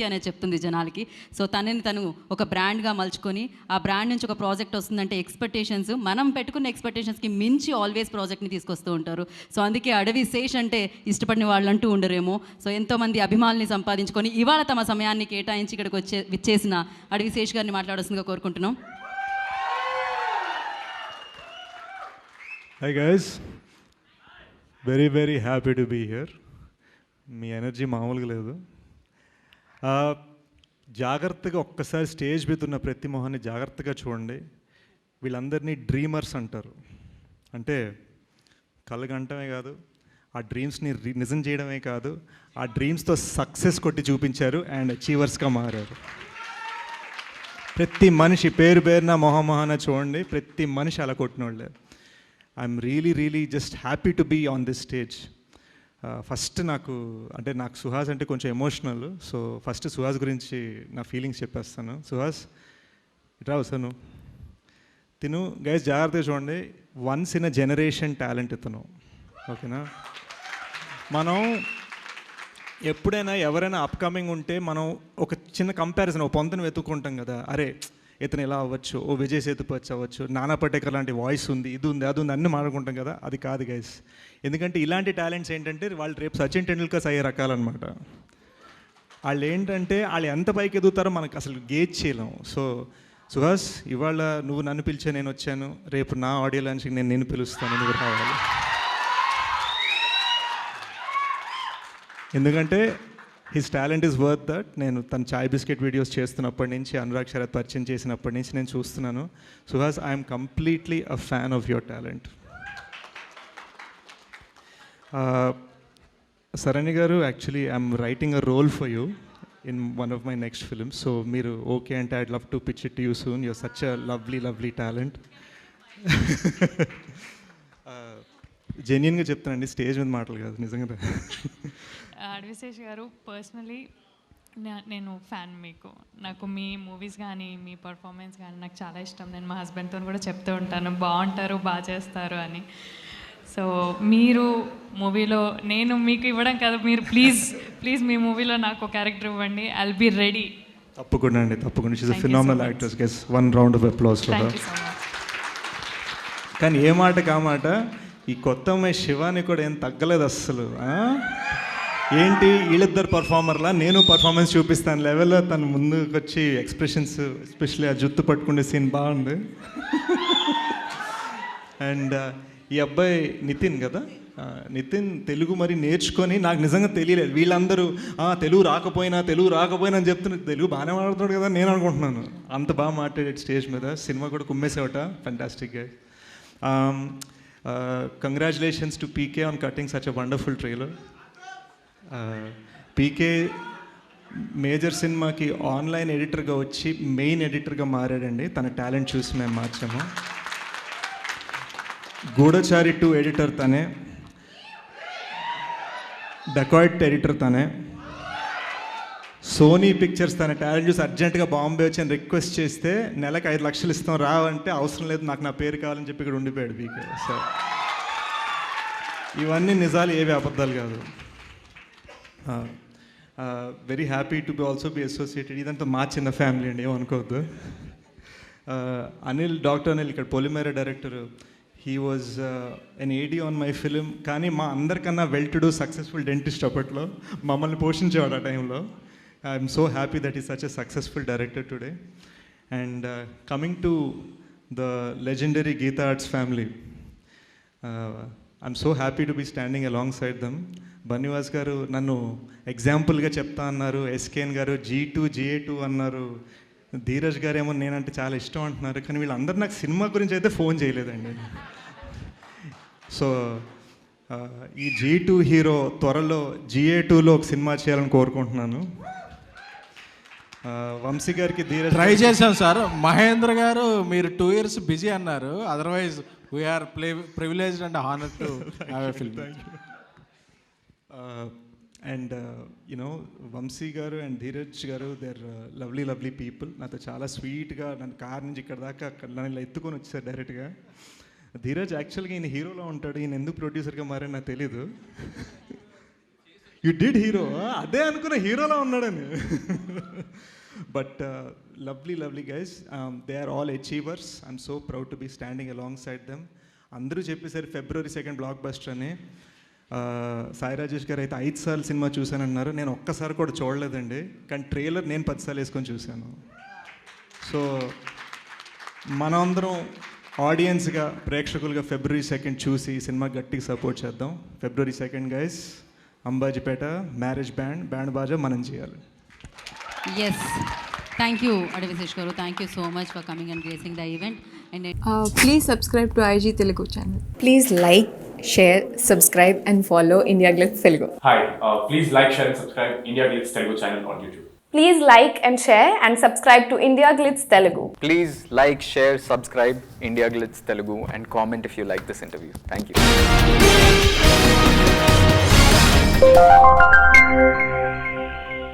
అనే చెప్తుంది జనాలకి. సో తనని తను ఒక బ్రాండ్గా మలుచుకొని ఆ బ్రాండ్ నుంచి ఒక ప్రాజెక్ట్ వస్తుందంటే ఎక్స్పెక్టేషన్స్ మనం పెట్టుకున్న ఎక్స్పెక్టేషన్స్కి మించి ఆల్వేస్ ప్రాజెక్ట్ని తీసుకొస్తూ ఉంటారు. సో అందుకే అడవి శేష్ అంటే ఇష్టపడిన వాళ్ళంటూ ఉండరేమో. సో ఎంతోమంది అభిమానుల్ని సంపాదించుకొని ఇవాళ తమ సమయాన్ని కేటాయించి ఇక్కడికి విచ్చేసిన అడవి శేష్ గారిని మాట్లాడాల్సిందిగా కోరుకుంటున్నాం. Hi guys, very happy to be here. Me energy మామూలుగా లేదు. జాగ్రత్తగా ఒక్కసారి స్టేజ్ మీద ఉన్న ప్రతి మొహాన్ని జాగ్రత్తగా చూడండి. వీళ్ళందరినీ డ్రీమర్స్ అంటారు. అంటే కళ్ళగంటమే కాదు, ఆ డ్రీమ్స్ని నిజం చేయడమే కాదు, ఆ డ్రీమ్స్తో సక్సెస్ కొట్టి చూపించారు అండ్ అచీవర్స్గా మారారు. ప్రతి మనిషి పేరున మొహమొహాన చూడండి, ప్రతి మనిషి అలా కొట్టిన వాళ్ళే. I'm really just happy to be on this stage. First నాకు సుహాస్ అంటే కొంచెం ఎమోషనల్. సో ఫస్ట్ సుహాస్ గురించి నా ఫీలింగ్స్ చెప్పేస్తాను. సుహాస్ ఇట్రా వస్తాను. తిను గైస్ జాగ్రత్తగా చూడండి, once in a generation talent ఇతను. ఓకేనా? మనం ఎప్పుడైనా ఎవరైనా అప్కమింగ్ ఉంటే మనం ఒక చిన్న కంపారిజన్, ఒక పొంతను వెతుక్కుంటాం కదా. అరే ఇతను ఎలా అవ్వచ్చు, ఓ విజయ్ సేతుపతి అవ్వచ్చు, నానా పటేకర్ లాంటి వాయిస్ ఉంది, ఇది ఉంది, అది ఉంది, అన్నీ మాట్లాడుకుంటాం కదా. అది కాదు గైస్. ఎందుకంటే ఇలాంటి టాలెంట్స్ ఏంటంటే వాళ్ళు రేపు సచిన్ టెండూల్కర్స్ అయ్యే రకాలన్నమాట. వాళ్ళు ఏంటంటే వాళ్ళు ఎంత పైకి ఎదుగుతారో మనకు అసలు గేజ్ చేయలేం. సో సుహాస్, ఇవాళ నువ్వు నన్ను పిలిచే నేను వచ్చాను, రేపు నా ఆడియో లాంచ్కి నేను పిలుస్తాను, నువ్వు రావాలి. ఎందుకంటే his talent is worth that. నేను తన చాయ్ బిస్కెట్ వీడియోస్ చేస్తున్నప్పటి నుంచి, అనురాగ్ శరత్ పరిచయం చేసినప్పటి నుంచి నేను చూస్తున్నాను. Suhas, I'm completely a fan of your talent. Sarani garu, actually I'm writing a role for you in one of my next films. So మీరు ఓకే అంటే I'd love to pitch it you soon. You're such a lovely talent. జెన్యున్గా చెప్తానండి, stage మీద మాటలు కాదు, నిజంగా. అడవి శేష్ గారు, పర్సనలీ నేను ఫ్యాన్ మీకు. నాకు మీ మూవీస్ కానీ మీ పర్ఫార్మెన్స్ కానీ నాకు చాలా ఇష్టం. నేను మా హస్బెండ్తో కూడా చెప్తూ ఉంటాను, బాగుంటారు, బాగా చేస్తారు అని. సో మీరు మూవీలో, నేను మీకు ఇవ్వడం కాదు, మీరు ప్లీజ్ మీ మూవీలో నాకు క్యారెక్టర్ ఇవ్వండి. I'll be ready. తప్పకుండా అండి, తప్పకుండా. She's a phenomenal actress. Guess one round of applause for her. కానీ ఏ మాట కామాట, ఈ కొత్త అమ్మాయి శివాని కూడా ఏం తగ్గలేదు అస్సలు. ఏంటి వీళ్ళిద్దరు పర్ఫార్మర్లా, నేను పర్ఫార్మెన్స్ చూపిస్తాను లెవెల్లో తను ముందుకు వచ్చి ఎక్స్ప్రెషన్స్, ఎస్పెషల్లీ ఆ జుత్తు పట్టుకునే సీన్ బాగుంది. అండ్ ఈ అబ్బాయి నితిన్ కదా, నితిన్ తెలుగు మరి నేర్చుకొని, నాకు నిజంగా తెలియలేదు. వీళ్ళందరూ తెలుగు రాకపోయినా అని చెప్తున్నారు. తెలుగు బాగానే మాట్లాడుతున్నాడు కదా నేను అనుకుంటున్నాను. అంత బాగా మాట్లాడాడు స్టేజ్ మీద. సినిమా కూడా కుమ్మేసేవట. ఫ్యాంటాస్టిక్గా. Congratulations to PK on cutting such a wonderful trailer. PK major సినిమాకి ఆన్లైన్ ఎడిటర్గా వచ్చి మెయిన్ ఎడిటర్గా మారాడండి. తన టాలెంట్ చూసి మేము మార్చాము. గూఢచారి 2 ఎడిటర్ తనే, డకాయిట్ ఎడిటర్ తనే, సోనీ పిక్చర్స్ తన టాలెంట్ చూసి అర్జెంటుగా బాంబే వచ్చి అని రిక్వెస్ట్ చేస్తే నెలకు 5 లక్షలు ఇస్తాం రావంటే, అవసరం లేదు నాకు నా పేరు కావాలని చెప్పి ఇక్కడ ఉండిపోయాడు పీకే. సో ఇవన్నీ నిజాలు, ఏవి అబద్ధాలు కాదు. Very happy to be also be associated. ఇదంతా మా చిన్న ఫ్యామిలీ అండి, ఏమనుకోవద్దు. డాక్టర్ అనిల్ ఇక్కడ Polimera director. He was an AD on my film. కానీ మా అందరికన్నా well to do successful dentist అప్పట్లో, మమ్మల్ని పోషించేవాడు ఆ టైంలో. I'm so happy that is such a successful director today. And coming to the legendary Geetha Arts family, I'm so happy to be standing alongside them. Bunny Vas గారు నన్ను ఎగ్జాంపుల్గా చెప్తా అన్నారు, ఎస్కేఎన్ గారు G2 GA2 అన్నారు, ధీరజ్ గారు ఏమో నేనంటే చాలా ఇష్టం అంటున్నారు. కానీ వీళ్ళందరూ నాకు సినిమా గురించి అయితే ఫోన్ చేయలేదండి. సో ఈ G2 హీరో త్వరలో GA2లో ఒక సినిమా చేయాలని కోరుకుంటున్నాను. వంశీ గారికి ధీరజ్ ట్రై చేశాం సార్. మహేంద్ర గారు మీరు 2 years బిజీ అన్నారు, otherwise we're privileged and honoured to have a film. And you know Vamshi గారు అండ్ ధీరజ్ గారు, దే ఆర్ లవ్లీ పీపుల్. నాతో చాలా స్వీట్గా నన్ను కార్ నుంచి ఇక్కడ దాకా నన్ను ఇలా ఎత్తుకొని వచ్చారు డైరెక్ట్గా. ధీరజ్ యాక్చువల్గా ఈయన హీరోలో ఉంటాడు, ఈయన ఎందుకు ప్రొడ్యూసర్గా మారని నాకు తెలీదు. యూ డిడ్ హీరో, అదే అనుకున్న హీరోలా ఉన్నాడని. But lovely lovely guys, they are all achievers. I'm so proud to be standing alongside them. అందరూ చెప్పేసరి February 2 బ్లాక్ బస్టర్ అని. సాయి రాజేష్ గారు అయితే 5 సార్లు సినిమా చూశానన్నారు. నేను ఒక్కసారి కూడా చూడలేదండి, కానీ ట్రైలర్ నేను 10 సార్లు వేసుకొని చూశాను. సో మనందరం ఆడియన్స్గా, ప్రేక్షకులుగా February 2 చూసి ఈ సినిమా గట్టిగా సపోర్ట్ చేద్దాం. February 2 guys, Ambajipeta marriage band బాజా మనం చేయాలి. ఎస్, థ్యాంక్ యూ అడవిశేష్ గారు, thank you so much for coming and gracing the event. And Please subscribe to IG Telugu channel. Please like, share, subscribe and follow India Glitz Telugu. Hi, please like, share and subscribe India Glitz Telugu channel on YouTube. Please like and share and subscribe to India Glitz Telugu. Please like, share, subscribe India Glitz Telugu and comment if you like this interview. Thank you.